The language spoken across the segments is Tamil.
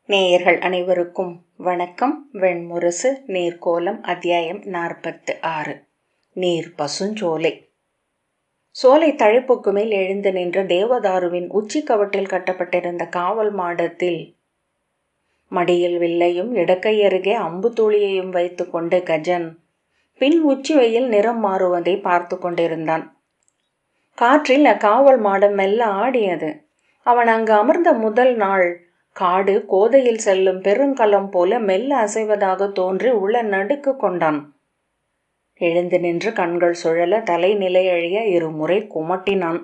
நேயர்கள் அனைவருக்கும் வணக்கம். வெண்முரசு நீர்க்கோலம் அத்தியாயம் 46. நீர் பசுஞ்சோலை. சோலை தழைப்புக்கு மேல் எழுந்து நின்ற தேவதாருவின் உச்சி கவட்டில் கட்டப்பட்டிருந்த காவல் மாடத்தில் மடியில் வில்லையும் இடக்கை அருகே அம்பு தூளியையும் வைத்து கொண்டு கஜன் பின் உச்சி வெயில் நிறம் மாறுவதை பார்த்து கொண்டிருந்தான். காற்றில் அக்காவல் மாடம் மெல்ல ஆடியது. அவன் அங்கு அமர்ந்த முதல் நாள் காடு கோதையில் செல்லும் பெருங்கலம் போல மெல்ல அசைவதாக தோன்றி உள்ள நடுக்கு கொண்டான். எழுந்து நின்று கண்கள் சுழல தலை நிலையழிய இருமுறை குமட்டினான்.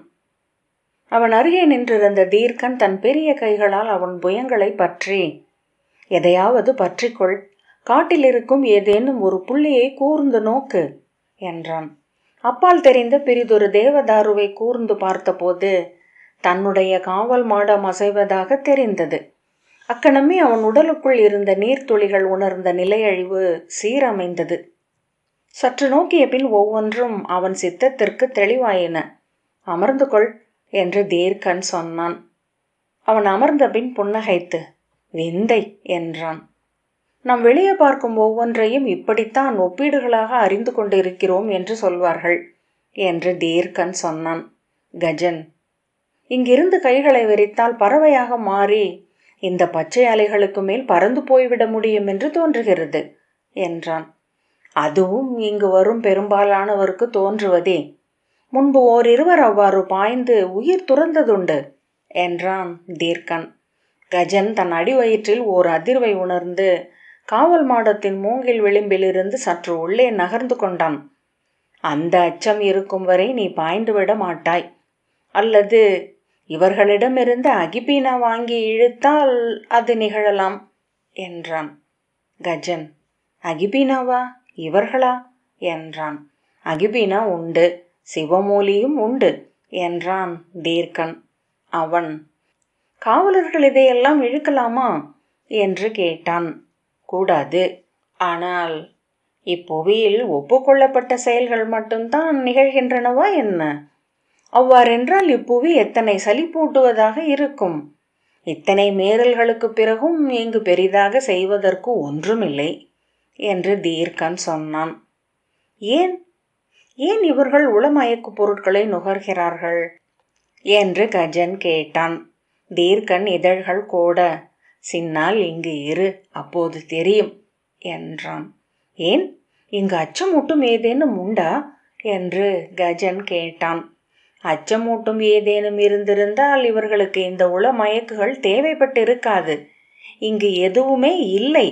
அவன் அருகே நின்றிருந்த தீர்க்கன் தன் பெரிய கைகளால் அவன் புயங்களை பற்றி, எதையாவது பற்றிக்கொள், காட்டில் இருக்கும் ஏதேனும் ஒரு புள்ளியை கூர்ந்து நோக்கு என்றான். அப்பால் தெரிந்த பிரிதொரு தேவதாருவை கூர்ந்து பார்த்தபோது தன்னுடைய காவல் மாடம் அசைவதாக தெரிந்தது. அக்கணமே அவன் உடலுக்குள் இருந்த நீர்த்துளிகள் உணர்ந்த நிலையழிவு சீரமைந்தது. சற்று நோக்கிய பின் ஒவ்வொன்றும் அவன் சித்தத்திற்கு தெளிவாயின. அமர்ந்து கொள் என்று தீர்க்கன் சொன்னான். அவன் அமர்ந்த பின் புன்னகைத்து விந்தை என்றான். நாம் வெளியே பார்க்கும் ஒவ்வொன்றையும் இப்படித்தான் ஒப்பீடுகளாக அறிந்து கொண்டிருக்கிறோம் என்று சொல்வார்கள் என்று தீர்க்கன் சொன்னான். கஜன், இங்கிருந்து கைகளை விரித்தால் பறவையாக மாறி இந்த பச்சை அலைகளுக்கு மேல் பறந்து போய்விட முடியும் என்று தோன்றுகிறது என்றான். அதுவும் இங்கு வரும் பெரும்பாலானவருக்கு தோன்றுவதே. முன்பு ஓரிருவர் அவ்வாறு பாய்ந்து உயிர் துறந்ததுண்டு என்றான் தீர்க்கன். கஜன் தன் அடிவயிற்றில் ஓர் அதிர்வை உணர்ந்து காவல் மாடத்தின் மூங்கில் விளிம்பிலிருந்து சற்று உள்ளே நகர்ந்து கொண்டான். அந்த அச்சம் இருக்கும் வரை நீ பாய்ந்து விட மாட்டாய். அல்லது இவர்களிடமிருந்து அகிபீனா வாங்கி இழுத்தால் அது நிகழலாம் என்றான். கஜன், அகிபீனாவா? இவர்களா என்றான். அகிபீனா உண்டு, சிவமூலியும் உண்டு என்றான் தீர்க்கன். அவன், காவலர்கள் இதையெல்லாம் இழுக்கலாமா என்று கேட்டான். கூடாது. ஆனால் இப்புவியில் ஒப்புக்கொள்ளப்பட்ட செயல்கள் மட்டும்தான் நிகழ்கின்றனவா என்ன? அவ்வாறென்றால் இப்புவி எத்தனை சலிப்பூட்டுவதாக இருக்கும். இத்தனை மீறல்களுக்கு பிறகும் இங்கு பெரிதாக செய்வதற்கு ஒன்றுமில்லை என்று தீர்க்கன் சொன்னான். ஏன் ஏன் இவர்கள் உளமயக்கு பொருட்களை நுகர்கிறார்கள் என்று கஜன் கேட்டான். தீர்க்கன் இதழ்கள் கோட, சின்னால் இங்கு இரு, அப்போது தெரியும் என்றான். ஏன், இங்கு அச்சமூட்டும் ஏதேனும் உண்டா என்று கஜன் கேட்டான். அச்சமூட்டும் ஏதேனும் இருந்திருந்தால் இவர்களுக்கு இந்த உளமயக்குகள் தேவைப்பட்டிருக்காது. இங்கு எதுவுமே இல்லை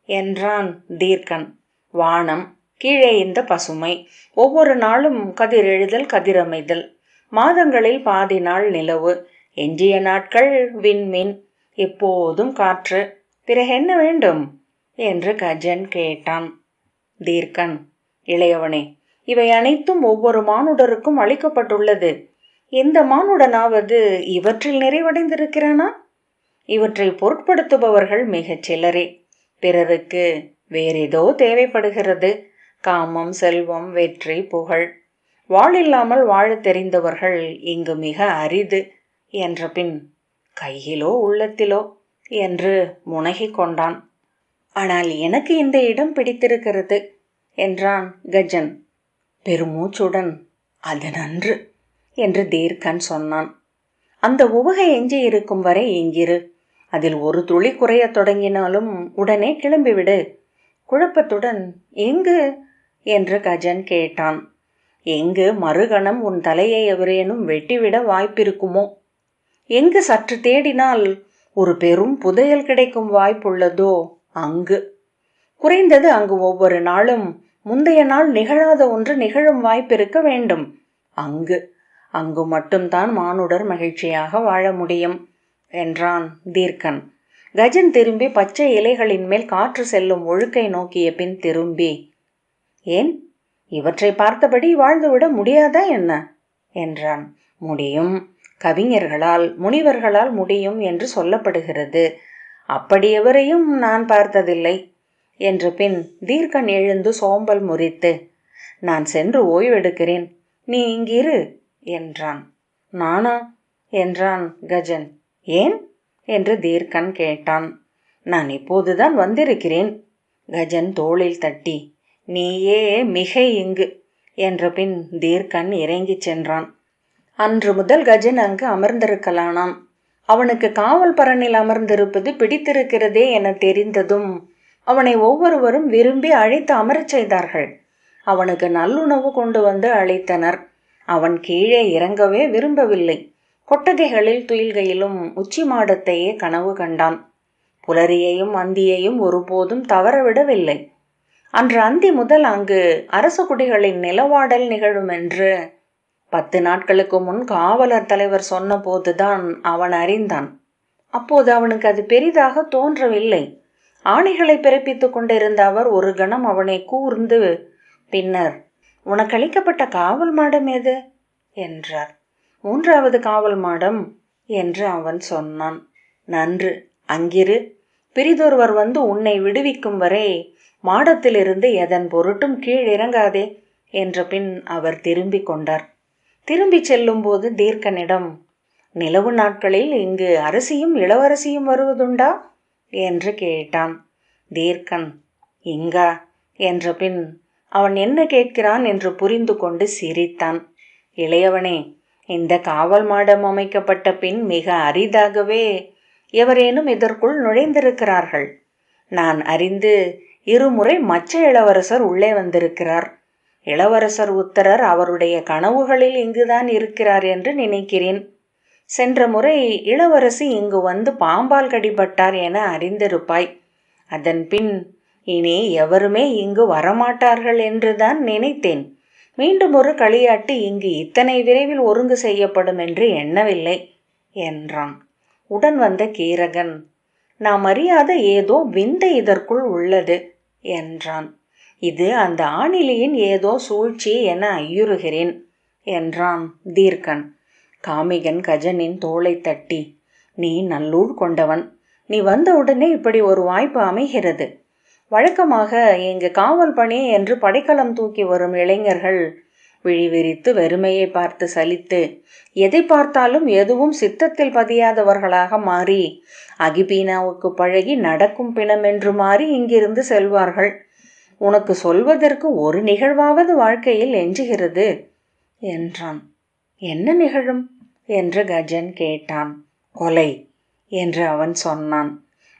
என்றான் தீர்க்கன். வானம், கீழே இந்த பசுமை, ஒவ்வொரு நாளும் கதிரெழுதல் கதிரமைதல், மாதங்களில் பாதி நாள் நிலவு, எஞ்சிய நாட்கள் விண்மீன், எப்போதும் காற்று, பிறகு என்ன வேண்டும் என்று கஜன் கேட்டான். தீர்க்கன், இளையவனே, இவை அனைத்தும் ஒவ்வொரு மானுடருக்கும் அளிக்கப்பட்டுள்ளது. எந்த மானுடனாவது இவற்றில் நிறைவடைந்திருக்கிறானா? இவற்றை பொருட்படுத்துபவர்கள் மிகச் சிலரே. பிறருக்கு வேறேதோ தேவைப்படுகிறது. காமம், செல்வம், வெற்றி, புகழ். வாழில்லாமல் வாழத் தெரிந்தவர்கள் இங்கு மிக அரிது என்ற பின் கையிலோ உள்ளத்திலோ என்று முனகிக் கொண்டான். ஆனால் எனக்கு இந்த இடம் பிடித்திருக்கிறது என்றான் கஜன் பெருமூச்சுடன். அது நன்று என்று தீர்க்கன் சொன்னான். அந்த உவகை எஞ்சி இருக்கும் வரை இங்கிரு. அதில் ஒரு துளி குறைய தொடங்கினாலும் உடனே கிளம்பிவிடு. குழப்பத்துடன், எங்கு என்று கஜன் கேட்டான். எங்கு மறுகணம் உன் தலையை எவரேனும் வெட்டிவிட வாய்ப்பிருக்குமோ, எங்கு சற்று தேடினால் ஒரு பெரும் புதையல் கிடைக்கும் வாய்ப்புள்ளதோ அங்கு. குறைந்தது அங்கு ஒவ்வொரு நாளும் முந்தைய நாள் நிகழாத ஒன்று நிகழும் வாய்ப்பிருக்க வேண்டும். அங்கு மட்டும்தான் மானுடர் மகிழ்ச்சியாக வாழ முடியும் என்றான் தீர்க்கன். கஜன் திரும்பி பச்சை இலைகளின் மேல் காற்று செல்லும் ஒழுக்கை நோக்கிய பின் திரும்பி, ஏன், இவற்றை பார்த்தபடி வாழ்ந்துவிட முடியாதா என்ன என்றான். முடியும், கவிஞர்களால் முனிவர்களால் முடியும் என்று சொல்லப்படுகிறது. அப்படி எவரையும் நான் பார்த்ததில்லை என்று பின் தீர்க்கன் எழுந்து சோம்பல் முறித்து, நான் சென்று ஓய்வெடுக்கிறேன், நீ இங்கிரு என்றான். நானா என்றான் கஜன். ஏன் என்று தீர்க்கன் கேட்டான். நான் இப்போதுதான் வந்திருக்கிறேன். கஜன் தோளில் தட்டி, நீயே மிகை இங்கு என்ற பின் தீர்க்கன் இறங்கிச் சென்றான். அன்று முதல் கஜன் அங்கு அமர்ந்திருக்கலானாம். அவனுக்கு காவல் பரணில் அமர்ந்திருப்பது பிடித்திருக்கிறதே என தெரிந்ததும் அவனை ஒவ்வொருவரும் விரும்பி அழைத்து அமரச் செய்தார்கள். அவனுக்கு நல்லுணவு கொண்டு வந்து அழைத்தனர். அவன் கீழே இறங்கவே விரும்பவில்லை. கொட்டகைகளில் துயில்கையிலும் உச்சி மாடத்தையே கனவு கண்டான். புலரியையும் அந்தியையும் ஒருபோதும் தவறவிடவில்லை. அன்று அந்தி முதல் அங்கு அரச குடிகளின் நிலவாடல் நிகழும் என்று 10 நாட்களுக்கு முன் காவலர் தலைவர் சொன்ன போதுதான் அவன் அறிந்தான். அப்போது அவனுக்கு அது பெரிதாக தோன்றவில்லை. ஆணைகளை பிறப்பித்து கொண்டிருந்த அவர் ஒரு கணம் அவனை கூர்ந்து, பின்னர், உனக்கு அளிக்கப்பட்ட காவல் மாடம் எது என்றார். 3வது காவல் மாடம் என்று அவன் சொன்னான். நன்று, அங்கிரு. பிரிதொருவர் வந்து உன்னை விடுவிக்கும் வரை மாடத்திலிருந்து எதன் பொருட்டும் கீழ் இறங்காதே என்ற பின் அவர் திரும்பிக் கொண்டார். திரும்பி செல்லும் போது தீர்க்கனிடம், நிலவு நாட்களில் இங்கு அரசியும் இளவரசியும் வருவதுண்டா என்று கேட்டான். தீர்க்கன், இங்கா என்ற பின் அவன் என்ன கேட்கிறான் என்று புரிந்து கொண்டு சிரித்தான். இளையவனே, இந்த காவல் மாடம் அமைக்கப்பட்ட பின் மிக அரிதாகவே எவரேனும் இதற்குள் நுழைந்திருக்கிறார்கள். நான் அறிந்து 2 முறை மச்ச இளவரசர் உள்ளே வந்திருக்கிறார். இளவரசர் உத்தரர் அவருடைய கனவுகளில் இங்குதான் இருக்கிறார் என்று நினைக்கிறேன். சென்ற முறை இளவரசி இங்கு வந்து பாம்பால் கடிபட்டார் என அறிந்திருப்பாய். அதன் பின் இனி எவருமே இங்கு வரமாட்டார்கள் என்றுதான் நினைத்தேன். மீண்டும் ஒரு களியாட்டு இங்கு இத்தனை விரைவில் ஒருங்கு செய்யப்படும் என்று எண்ணவில்லை என்றான். உடன் வந்த கீரகன், நாம் அறியாத ஏதோ விந்தை இதற்குள் உள்ளது என்றான். இது அந்த ஆணிலியின் ஏதோ சூழ்ச்சி என ஐயுறுகிறேன் என்றான் தீர்க்கன். காமிகன் கஜனின் தோளை தட்டி, நீ நல்லூர் கொண்டவன். நீ வந்தவுடனே இப்படி ஒரு வாய்ப்பு அமைகிறது. வழக்கமாக இங்கு காவல் பணி என்று படைக்கலம் தூக்கி வரும் இளைஞர்கள் விழிவிரித்து வெறுமையை பார்த்து சலித்து எதை பார்த்தாலும் எதுவும் சித்தத்தில் பதியாதவர்களாக மாறி அகிபீனாவுக்கு பழகி நடக்கும் பிணமென்று மாறி இங்கிருந்து செல்வார்கள். உனக்கு சொல்வதற்கு ஒரு நிகழ்வாவது வாழ்க்கையில் எஞ்சுகிறது என்றான். என்ன நிகழும் என்று கஜன் கேட்டான். கொலை என்று அவன் சொன்னான்.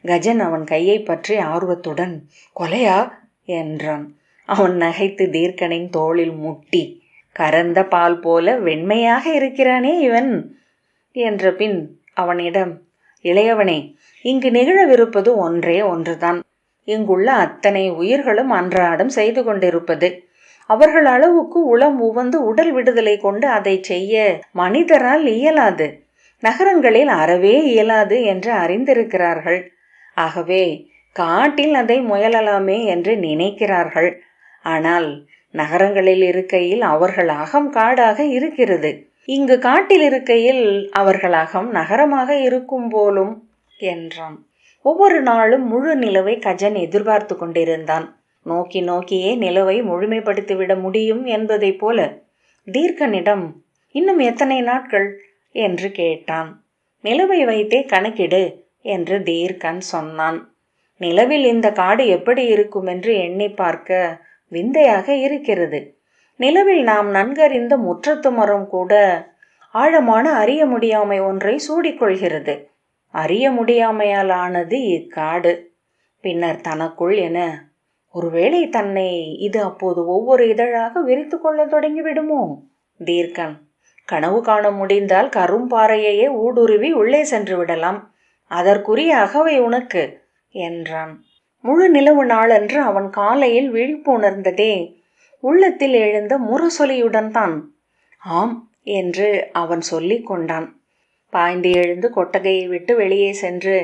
கஜன் அவன் கையை பற்றி ஆர்வத்துடன், கொலையா என்றான். அவன் நகைத்து தீர்க்கனின் தோளில் முட்டி, கறந்த பால் போல வெண்மையாக இருக்கிறானே இவன் என்ற பின் அவனிடம், இளையவனே, இங்கு நிகழவிருப்பது ஒன்றே ஒன்றுதான். இங்குள்ள அத்தனை உயிர்களும் அன்றாடம் செய்து கொண்டிருப்பது. அவர்கள் அளவுக்கு உளம் உவந்து உடல் விடுதலை கொண்டு அதை செய்ய மனிதரால் இயலாது. நகரங்களில் அறவே இயலாது என்று அறிந்திருக்கிறார்கள். ஆகவே காட்டில் அதை முயலலாமே என்று நினைக்கிறார்கள். ஆனால் நகரங்களில் இருக்கையில் அவர்கள் அகம் காடாக இருக்கிறது. இங்கு காட்டில் இருக்கையில் அவர்கள் அகம் நகரமாக இருக்கும் போலும் என்றான். ஒவ்வொரு நாளும் முழு நிலவை கஜன் எதிர்பார்த்து கொண்டிருந்தான். நோக்கி நோக்கியே நிலவை முழுமைப்படுத்திவிட முடியும் என்பதைப் போல. தீர்க்கனிடம், இன்னும் எத்தனை நாட்கள் என்று கேட்டான். நிலவை வைத்தே கணக்கிடு என்று தீர்க்கன் சொன்னான். நிலவில் இந்த காடு எப்படி இருக்கும் என்று எண்ணி பார்க்க விந்தையாக இருக்கிறது. நிலவில் நாம் நன்கறிந்த முற்றத்து மரம் கூட ஆழமான அறிய முடியாமை ஒன்றை சூடிக்கொள்கிறது. அறிய முடியாமையால் ஆனது இக்காடு. பின்னர் தனக்குள் என, ஒருவேளை தன்னை இது அப்போது ஒவ்வொரு இதழாக விரித்து கொள்ள தொடங்கிவிடுமோ? தீர்க்கன், கனவு காண முடிந்தால் கரும்பாறையையே ஊடுருவி உள்ளே சென்று விடலாம். அதற்குரிய அகவை உனக்கு என்றான். முழு நிலவு நாளன்று அவன் காலையில் விழிப்பு உணர்ந்ததே உள்ளத்தில் எழுந்த முரசொலியுடன் தான். ஆம் என்று அவன் சொல்லிக் கொண்டான். பாய்ந்து எழுந்து கொட்டகையை விட்டு வெளியே சென்று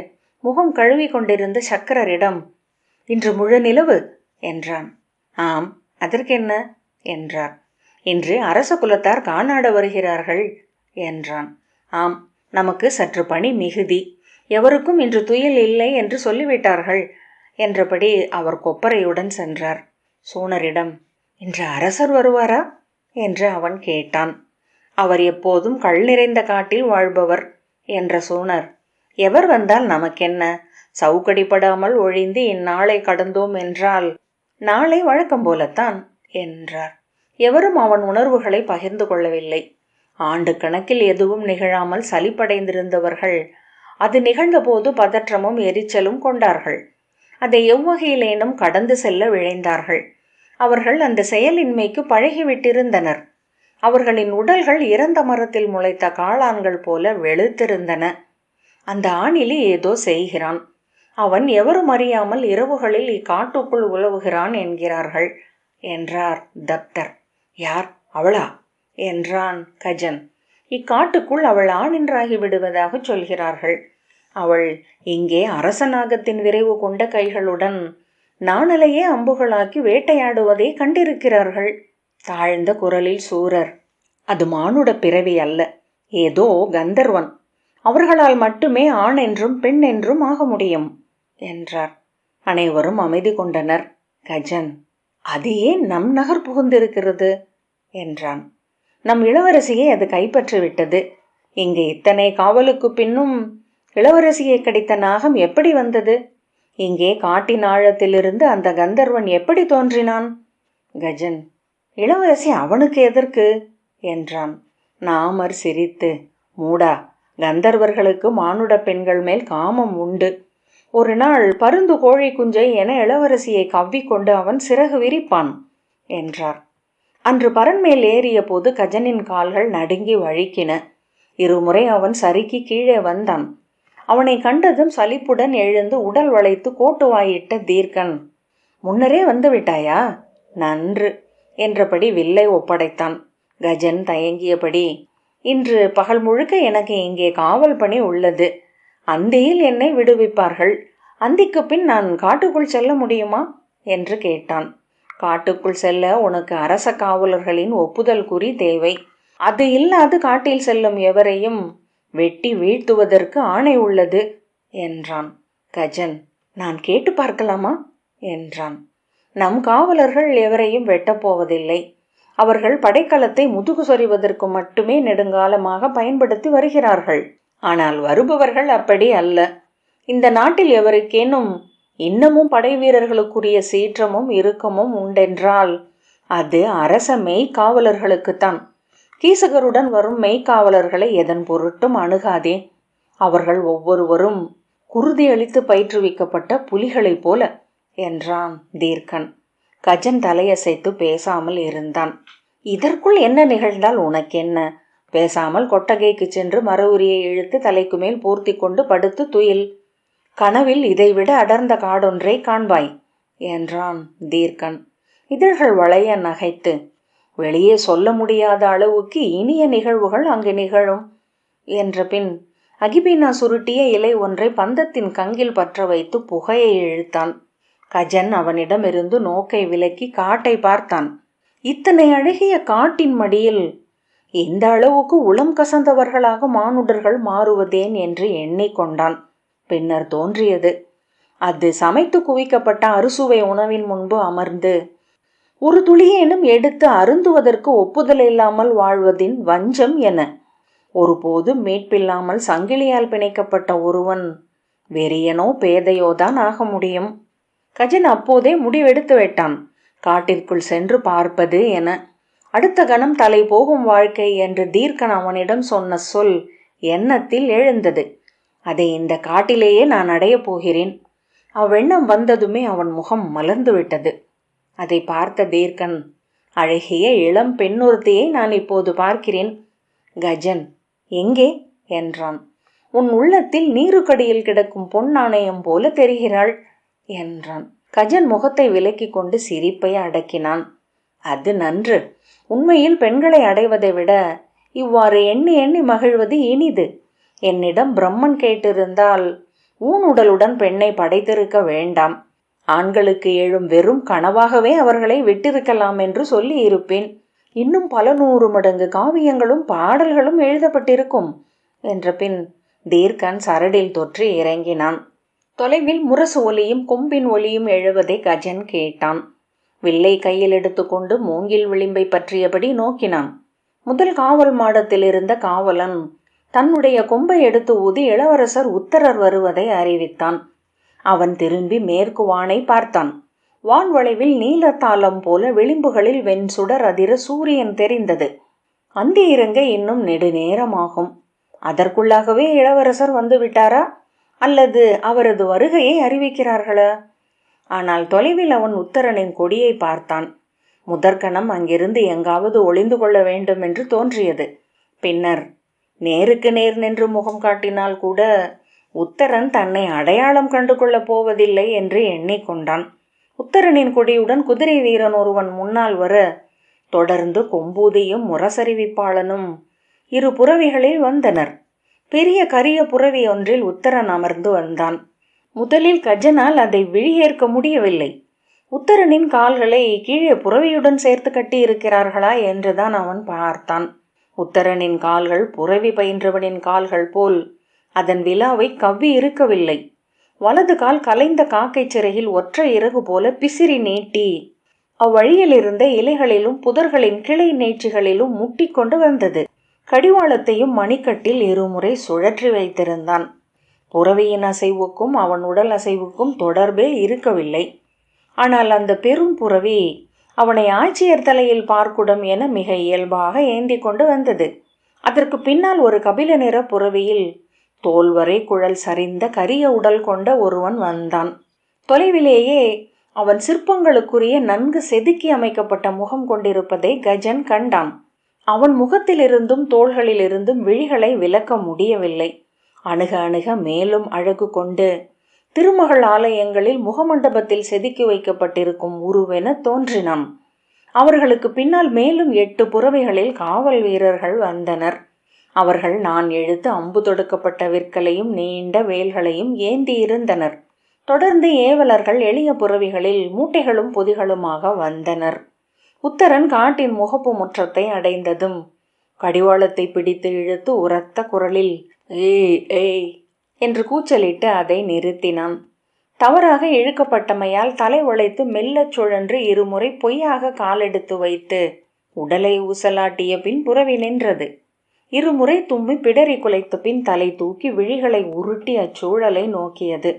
முகம் கழுவி கொண்டிருந்த சக்கரரிடம், இன்று முழு நிலவு என்றான். ஆம், அதற்கென்ன என்றார். இன்று அரச குலத்தார் காணாட வருகிறார்கள் என்றான். ஆம், நமக்கு சற்று பணி மிகுதி. எவருக்கும் இன்று துயில் இல்லை என்று சொல்லிவிட்டார்கள் என்றபடி அவர் கொப்பரையுடன் சென்றார். சூனரிடம், இன்று அரசர் வருவாரா என்று அவன் கேட்டான். அவர் எப்போதும் கள் நிறைந்த காட்டில் வாழ்பவர் என்ற சூனர், எவர் வந்தால் நமக்கென்ன, சவுக்கடிப்படாமல் ஒழிந்து இந்நாளை கடந்தோம் என்றால் நாளை வழக்கம் போலத்தான் என்றார். எவரும் அவன் உணர்வுகளை பகிர்ந்து கொள்ளவில்லை. ஆண்டு கணக்கில் எதுவும் நிகழாமல் சலிப்படைந்திருந்தவர்கள் அது நிகழ்ந்தபோது பதற்றமும் எரிச்சலும் கொண்டார்கள். அதை எவ்வகையிலேனும் கடந்து செல்ல விழைந்தார்கள். அவர்கள் அந்த செயலின்மைக்கு பழகிவிட்டிருந்தனர். அவர்களின் உடல்கள் இறந்த மரத்தில் முளைத்த காளான்கள் போல வெளுத்திருந்தன. அந்த ஆணிலி ஏதோ செய்கிறான். அவன் எவரும் அறியாமல் இரவுகளில் இக்காட்டுக்குள் உலவுகிறான் என்கிறார்கள் என்றார் தப்தர். யார்? அவளா? என்றான் கஜன். இக்காட்டுக்குள் அவள் ஆணின்றாகி விடுவதாக சொல்கிறார்கள். அவள் இங்கே அரசநாகத்தின் விரைவு கொண்ட கைகளுடன் நாணலையே அம்புகளாக்கி வேட்டையாடுவதை கண்டிருக்கிறார்கள். தாழ்ந்த குரலில் சூரர். அது மானுட பிறவி அல்ல, ஏதோ கந்தர்வன். அவர்களால் மட்டுமே ஆண் என்றும் பெண் என்றும் ஆக முடியும் என்றார். அனைவரும் அமைதி கொண்டனர். கஜன். அது ஏன் நம் நகர் புகுந்திருக்கிறது என்றான். நம் இளவரசியை அது கைப்பற்றிவிட்டது. இங்கு இத்தனை காவலுக்கு பின்னும் இளவரசியை கடித்த நாகம் எப்படி வந்தது? இங்கே காட்டின் ஆழத்திலிருந்து அந்த கந்தர்வன் எப்படி தோன்றினான்? கஜன். இளவரசி அவனுக்கு எதற்கு என்றான். நாமர் சிரித்து, மூடா, கந்தர்வர்களுக்கு மானுட பெண்கள் மேல் காமம் உண்டு. ஒரு நாள் பருந்து கோழி குஞ்சை என இளவரசியை கவ்விக்கொண்டு அவன் சிறகு விரிப்பான் என்றார். அன்று பரன்மேல் ஏறிய போது கஜனின் கால்கள் நடுங்கி வழுக்கின. இருமுறை அவன் சறுக்கி கீழே வந்தான். அவனை கண்டதும் சலிப்புடன் எழுந்து உடல் வளைத்து கோட்டுவாயிட்ட தீர்க்கன். முன்னரே வந்து விட்டாயா? நன்று என்றபடி வில்லை ஒப்படைத்தான். கஜன் தயங்கியபடி, இன்று பகல் முழுக்க எனக்கு இங்கே காவல் பணி உள்ளது. அந்தியில் என்னை விடுவிப்பார்கள். அந்திக்கு பின் நான் காட்டுக்குள் செல்ல முடியுமா என்று கேட்டான். காட்டுக்குள் செல்ல உனக்கு அரச காவலர்களின் ஒப்புதல் குறி தேவை. அது இல்லாது காட்டில் செல்லும் எவரையும் வெட்டி வீழ்த்துவதற்கு ஆணை உள்ளது என்றான். கஜன். நான் கேட்டு பார்க்கலாமா என்றான். நம் காவலர்கள் எவரையும் வெட்டப்போவதில்லை. அவர்கள் படைக்கலத்தை முதுகு சொறிவதற்கு மட்டுமே நெடுங்காலமாக பயன்படுத்தி வருகிறார்கள். ஆனால் வருபவர்கள் அப்படி அல்ல. இந்த நாட்டில் எவருக்கேனும் இன்னமும் படை வீரர்களுக்குரிய சீற்றமும் இறுக்கமும் உண்டென்றால் அது அரச மெய்காவலர்களுக்குத்தான். கீசகருடன் வரும் மெய்காவலர்களை எதன் பொருட்டும் அணுகாதே. அவர்கள் ஒவ்வொருவரும் குருதியளித்து பயிற்றுவிக்கப்பட்ட புலிகளைப் போல என்றான் தீர்க்கன். கஜன் தலையசைத்து பேசாமல் இருந்தான். இதற்குள் என்ன நிகழ்ந்தால் உனக்கென்ன? பேசாமல் கொட்டகைக்கு சென்று மர உரியை இழுத்து தலைக்கு மேல் போர்த்தி கொண்டு படுத்து துயில். கனவில் இதைவிட அடர்ந்த காடொன்றை காண்பாய் என்றான் தீர்க்கன். இதழ்கள் வளைய நகைத்து, வெளியே சொல்ல முடியாத அளவுக்கு இனிய நிகழ்வுகள் அங்கு நிகழும் என்ற பின் அகிபீனா சுருட்டிய இலை ஒன்றை பந்தத்தின் கங்கில் பற்ற வைத்து புகையை இழுத்தான். கஜன் அவனிடமிருந்து நோக்கை விலக்கி காட்டை பார்த்தான். இத்தனை அழகிய காட்டின் மடியில் இந்த அளவுக்கு உளம் கசந்தவர்களாக மானுடர்கள் மாறுவதேன் என்று எண்ணிக்கொண்டான். பின்னர் தோன்றியது, அது சமைத்து குவிக்கப்பட்ட அறுசுவை உணவின் முன்பு அமர்ந்து ஒரு துளியேனும் எடுத்து அருந்துவதற்கு ஒப்புதல் இல்லாமல் வாழ்வதின் வஞ்சம் என. ஒருபோது மீட்பில்லாமல் சங்கிலியால் பிணைக்கப்பட்ட ஒருவன் வெறியனோ பேதையோதான் ஆக முடியும். கஜன் அப்போதே முடிவெடுத்து விட்டான், காட்டிற்குள் சென்று பார்ப்பது என. அடுத்த கணம் தலை போகும் வாழ்க்கை என்று தீர்க்கன் அவனிடம் சொன்ன சொல் எண்ணத்தில் எழுந்தது. அதை இந்த காட்டிலேயே நான் அடையப் போகிறேன். அவ்வெண்ணம் வந்ததுமே அவன் முகம் மலர்ந்து விட்டது. அதை பார்த்த தீர்க்கன், அழகிய இளம் பெண்ணொருத்தியை நான் இப்போது பார்க்கிறேன். கஜன். எங்கே என்றான். உன் உள்ளத்தில் நீருக்கடியில் கிடக்கும் பொன் நாணயம் போல தெரிகிறாள் என்றான். கஜன் முகத்தை விலக்கி கொண்டு சிரிப்பை அடக்கினான். அது நன்று. உண்மையில் பெண்களை அடைவதை விட இவ்வாறு எண்ணி எண்ணி மகிழ்வது இனிது. என்னிடம் பிரம்மன் கேட்டிருந்தால் ஊனுடலுடன் பெண்ணை படைத்திருக்க வேண்டாம், ஆண்களுக்கு எழும் வெறும் கனவாகவே அவர்களை விட்டிருக்கலாம் என்று சொல்லி இருப்பேன். இன்னும் பல 100 மடங்கு காவியங்களும் பாடல்களும் எழுதப்பட்டிருக்கும் என்ற பின் தீர்க்கன் சரடில் தொற்றி இறங்கினான். தொலைவில் முரசு ஒலியும் கொம்பின் ஒலியும் எழுவதை கஜன் கேட்டான். வில்லை கையில் எடுத்துக்கொண்டு மூங்கில் விளிம்பை பற்றியபடி நோக்கினான். முதல் காவல் மாடத்தில் இருந்த காவலன் தன்னுடைய கொம்பை எடுத்து ஊதி இளவரசர் உத்தரர் வருவதை அறிவித்தான். அவன் திரும்பி மேற்கு வானை பார்த்தான். வான்வளைவில் நீலத்தாளம் போல விளிம்புகளில் வெண்சுடர் அதிர சூரியன் தெரிந்தது. அந்தி இறங்க இன்னும் நெடுநேரமாகும். அதற்குள்ளாகவே இளவரசர் வந்து விட்டாரா, அல்லது அவரது வருகையை அறிவிக்கிறார்களா? ஆனால் தொலைவில் அவன் உத்தரனின் கொடியை பார்த்தான். முதற்கணம் அங்கிருந்து எங்காவது ஒளிந்து கொள்ள வேண்டும் என்று தோன்றியது. பின்னர் நேருக்கு நேர் நின்று முகம் காட்டினால் கூட உத்தரன் தன்னை அடையாளம் கண்டு கொள்ளப் போவதில்லை என்று எண்ணிக்கொண்டான். உத்தரனின் கொடியுடன் குதிரை வீரன் ஒருவன் முன்னால் வர, தொடர்ந்து கொம்பூதியும் முரசறிவிப்பாளனும் இரு புறவிகளில் வந்தனர். பெரிய கரிய புறவி ஒன்றில் உத்தரன் அமர்ந்து வந்தான். முதலில் கஜனால் அதை விழியேற்க முடியவில்லை. உத்தரனின் கால்களை கீழே புறவியுடன் சேர்த்து கட்டி இருக்கிறார்களா என்றுதான் அவன் பார்த்தான். உத்தரனின் கால்கள் புறவி பயின்றவனின் கால்கள் போல் அதன் விலாவை கவ்வி இருக்கவில்லை. வலது கால் கலைந்த காக்கை சிறையில் ஒற்றை இறகு போல பிசிறி நீட்டி அவ்வழியில் இருந்த இலைகளிலும் புதர்களின் கிளை நீட்சிகளிலும் முட்டிக்கொண்டு வந்தது. கடிவாளத்தையும் மணிக்கட்டில் இருமுறை சுழற்றி வைத்திருந்தான். புறவியின் அசைவுக்கும் அவன் உடல் அசைவுக்கும் தொடர்பே இருக்கவில்லை. ஆனால் அந்த பெரும் புறவி அவனை ஆட்சியர் தலையில் பார்க்குடம் என மிக இயல்பாக ஏந்தி கொண்டு வந்தது. அதற்கு பின்னால் ஒரு கபில நிற புறவியில் தோல்வரை குழல் சரிந்த கரிய உடல் கொண்ட ஒருவன் வந்தான். தொலைவிலேயே அவன் சிற்பங்களுக்குரிய நன்கு செதுக்கி அமைக்கப்பட்ட முகம் கொண்டிருப்பதை கஜன் கண்டான். அவன் முகத்திலிருந்தும் தோள்களிலிருந்தும் விழிகளை விலக்க முடியவில்லை. அணுக அணுக மேலும் அழகு கொண்டு திருமகள் ஆலயங்களில் முகமண்டபத்தில் செதுக்கி வைக்கப்பட்டிருக்கும் உருவென தோன்றினான். அவர்களுக்கு பின்னால் மேலும் 8 புறவைகளில் காவல் வீரர்கள் வந்தனர். அவர்கள் நான் எழுத்து அம்பு தொடுக்கப்பட்ட விற்களையும் நீண்ட வேல்களையும் ஏந்தி இருந்தனர். தொடர்ந்து ஏவலர்கள் எளிய புறவிகளில் மூட்டைகளும் பொதிகளுமாக வந்தனர். உத்தரன் காட்டின் முகப்பு முற்றத்தை அடைந்ததும் கடிவாளத்தை பிடித்து இழுத்து உரத்த குரலில் ஏய் ஏய் என்று கூச்சலிட்டு அதை நிறுத்தினான். தவறாக இழுக்கப்பட்டமையால் தலை உழைத்து மெல்லச் சுழன்று இருமுறை பொய்யாக காலெடுத்து வைத்து உடலை ஊசலாட்டிய பின் புறவி நின்றது. இருமுறை தும்மி பிடரி குலைத்த பின் தலை தூக்கி விழிகளை உருட்டி அச்சூழலை நோக்கியது.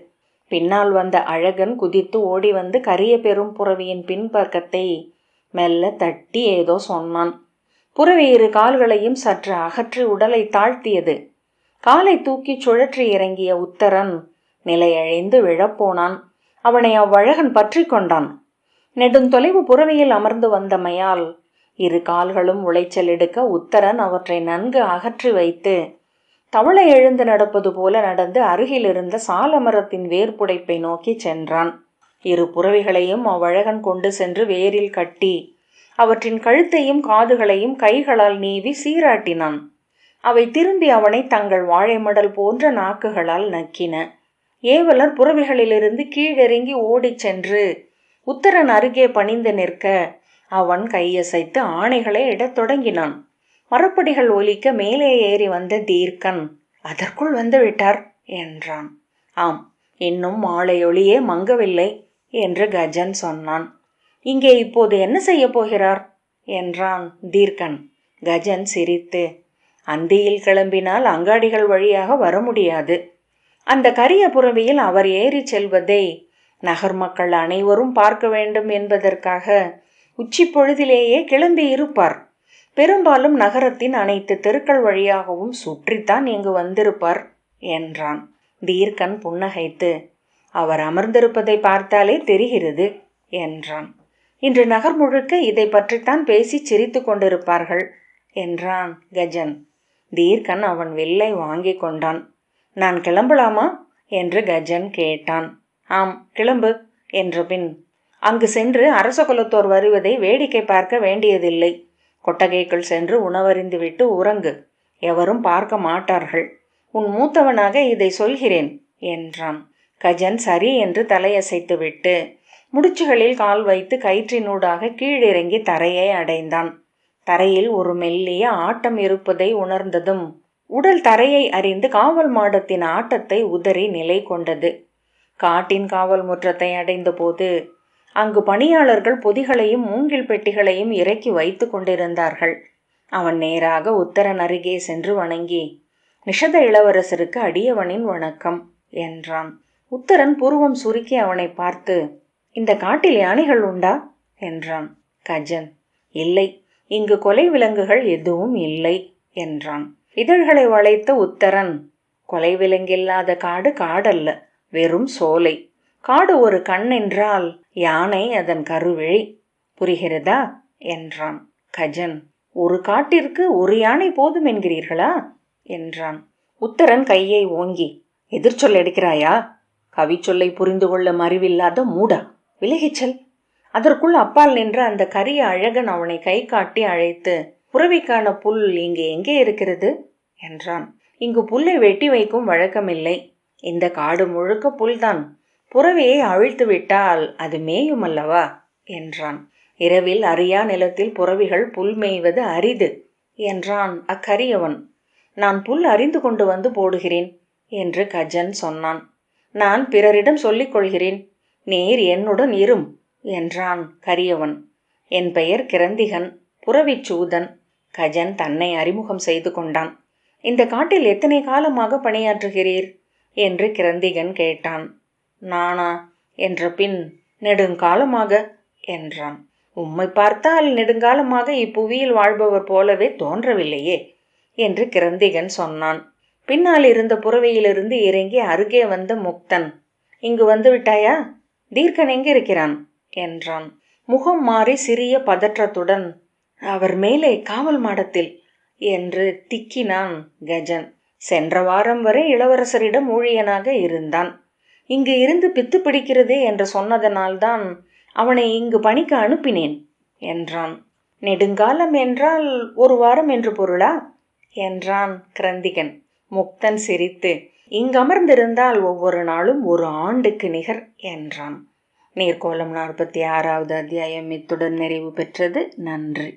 பின்னால் வந்த அழகன் குதித்து ஓடி வந்து கரிய பெரும் புறவியின் பின்பக்கத்தை மெல்ல தட்டி ஏதோ சொன்னான். புறவி 2 கால்களையும் சற்று அகற்றி உடலை தாழ்த்தியது. காலை தூக்கி சுழற்றி இறங்கிய உத்தரன் நிலையழிந்து விழப்போனான். அவனை அவ்வழகன் பற்றி கொண்டான். நெடுந்தொலைவு புறவியில் அமர்ந்து வந்தமையால் 2 கால்களும் உளைச்சல் எடுக்க உத்தரன் அவற்றை நன்கு அகற்றி வைத்து தவளை எழுந்து நடப்பது போல நடந்து அருகில் இருந்த சாலமரத்தின் வேர்புடைப்பை நோக்கி சென்றான். 2 புறவிகளையும் அவ்வழகன் கொண்டு சென்று வேரில் கட்டி அவற்றின் கழுத்தையும் காதுகளையும் கைகளால் நீவி சீராட்டினான். அவை திரும்பி அவனை தங்கள் வாழைமடல் போன்ற நாக்குகளால் நக்கின. ஏவலர் புறவிகளிலிருந்து கீழிறங்கி ஓடிச் சென்று உத்தரன் அருகே பணிந்து நிற்க அவன் கையசைத்து ஆணைகளை இடத் தொடங்கினான். மரப்படிகள் ஒலிக்க மேலே ஏறி வந்த தீர்க்கன் அதற்குள் வந்து விட்டார் என்றான். ஆம், இன்னும் மாலையொளியே மங்கவில்லை என்று கஜன் சொன்னான். இங்கே இப்போது என்ன செய்ய போகிறார் என்றான் தீர்க்கன். கஜன் சிரித்து, அந்தியில் கிளம்பினால் அங்காடிகள் வழியாக வர முடியாது. அந்த கரிய புறவியில் அவர் ஏறி செல்வதை நகர் மக்கள் அனைவரும் பார்க்க வேண்டும் என்பதற்காக உச்சி பொழுதிலேயே கிளம்பி இருப்பார். பெரும்பாலும் நகரத்தின் அனைத்து தெருக்கள் வழியாகவும் சுற்றித்தான் இங்கு வந்திருப்பார் என்றான். தீர்க்கன் புன்னகைத்து, அவர் அமர்ந்திருப்பதை பார்த்தாலே தெரிகிறது என்றான். இன்று நகர் முழுக்க இதை பற்றித்தான் பேசி சிரித்து கொண்டிருப்பார்கள் என்றான் கஜன். தீர்க்கன் அவன் வில்லை வாங்கி கொண்டான். நான் கிளம்பலாமா என்று கஜன் கேட்டான். ஆம், கிளம்பு என்ற பின் அங்கு சென்று அரச குலத்தோர் வருவதை வேடிக்கை பார்க்க வேண்டியதில்லை. கொட்டகைக்குள் சென்று உணவறிந்து விட்டு உறங்கு. எவரும் பார்க்க மாட்டார்கள். உன் மூத்தவனாக இதை சொல்கிறேன் என்றான். கஜன் சரி என்று தலையசைத்து விட்டு முடிச்சுகளில் கால் வைத்து கயிற்றினூடாக கீழிறங்கி தரையை அடைந்தான். தரையில் ஒரு மெல்லிய ஆட்டம் இருப்பதை உணர்ந்ததும் உடல் தரையை அறிந்து காவல் மாடத்தின் ஆட்டத்தை உதறி நிலை கொண்டது. காட்டின் காவல் முற்றத்தை அடைந்த போது அங்கு பணியாளர்கள் பொதிகளையும் மூங்கில் பெட்டிகளையும் இறக்கி வைத்து கொண்டிருந்தார்கள். அவன் நேராக உத்தரன் அருகே சென்று வணங்கி, நிஷத இளவரசருக்கு அடியவனின் வணக்கம் என்றான். உத்தரன் புருவம் சுருக்கி அவனை பார்த்து, இந்த காட்டில் யானைகள் உண்டா என்றான். கஜன், இல்லை, இங்கு கொலை விலங்குகள் எதுவும் இல்லை என்றான். இதழ்களை வளைத்த உத்தரன், கொலை விலங்கில்லாத காடு காடல்ல, வெறும் சோலை. காடு ஒரு கண் என்றால் யானை அதன் கருவிழி. புரிகிறதா என்றான். கஜன், ஒரு காட்டிற்கு ஒரு யானை போதும் என்கிறீர்களா என்றான். உத்தரன் கையை ஓங்கி, எதிர்ச்சொல் எடுக்கிறாயா? கவிச்சொல்லை புரிந்து கொள்ளும் அறிவில்லாத மூடா, விலகிச்சல். அதற்குள் அப்பால் நின்ற அந்த கரிய அழகன் அவனை கை காட்டி அழைத்து, புறவிக்கான புல் இங்கு எங்கே இருக்கிறது என்றான். இங்கு புல்லை வெட்டி வைக்கும் வழக்கமில்லை. இந்த காடு முழுக்க புல்தான். புறவியை அவிழ்த்து விட்டால் அது மேயும் அல்லவா என்றான். இரவில் அறியா நிலத்தில் புறவிகள் புல் மேய்வது அரிது என்றான் அக்கரியவன். நான் புல் அறிந்து கொண்டு வந்து போடுகிறேன் என்று கஜன் சொன்னான். நான் பிறரிடம் சொல்லிக் கொள்கிறேன், நீர் என்னுடன் இரும் என்றான் கரியவன். என் பெயர் கிரந்திகன், புறவிச்சூதன். கஜன் தன்னை அறிமுகம் செய்து கொண்டான். இந்த காட்டில் எத்தனை காலமாக பணியாற்றுகிறீர் என்று கிரந்திகன் கேட்டான். நானா என்ற பின், நெடுங்காலமாக என்றான். உம்மை பார்த்தால் நெடுங்காலமாக இப்புவியில் வாழ்பவர் போலவே தோன்றவில்லையே என்று கிரந்திகன் சொன்னான். பின்னால் இருந்த புறவையிலிருந்து இறங்கி அருகே வந்த முக்தன், இங்கு வந்து விட்டாயா? தீர்க்கன் எங்கிருக்கிறான் என்றான். முகம் மாறி சிறிய பதற்றத்துடன், அவர் மேலே காவல் மாடத்தில் என்று திக்கினான் கஜன். சென்ற வாரம் வரை இளவரசரிடம் ஊழியனாக இருந்தான். இங்கு இருந்து பித்து பிடிக்கிறது என்று சொன்னதனால்தான் அவனை இங்கு பணிக்கு அனுப்பினேன் என்றான். நெடுங்காலம் என்றால் ஒரு வாரம் என்று பொருளா என்றான் கிரந்திகன். முக்தன் சிரித்து, இங்கு அமர்ந்திருந்தால் ஒவ்வொரு நாளும் ஒரு ஆண்டுக்கு நிகர் என்றான். நீர்க்கோளம் 46வது அத்தியாயம் இத்துடன் நிறைவு பெற்றது. நன்றி.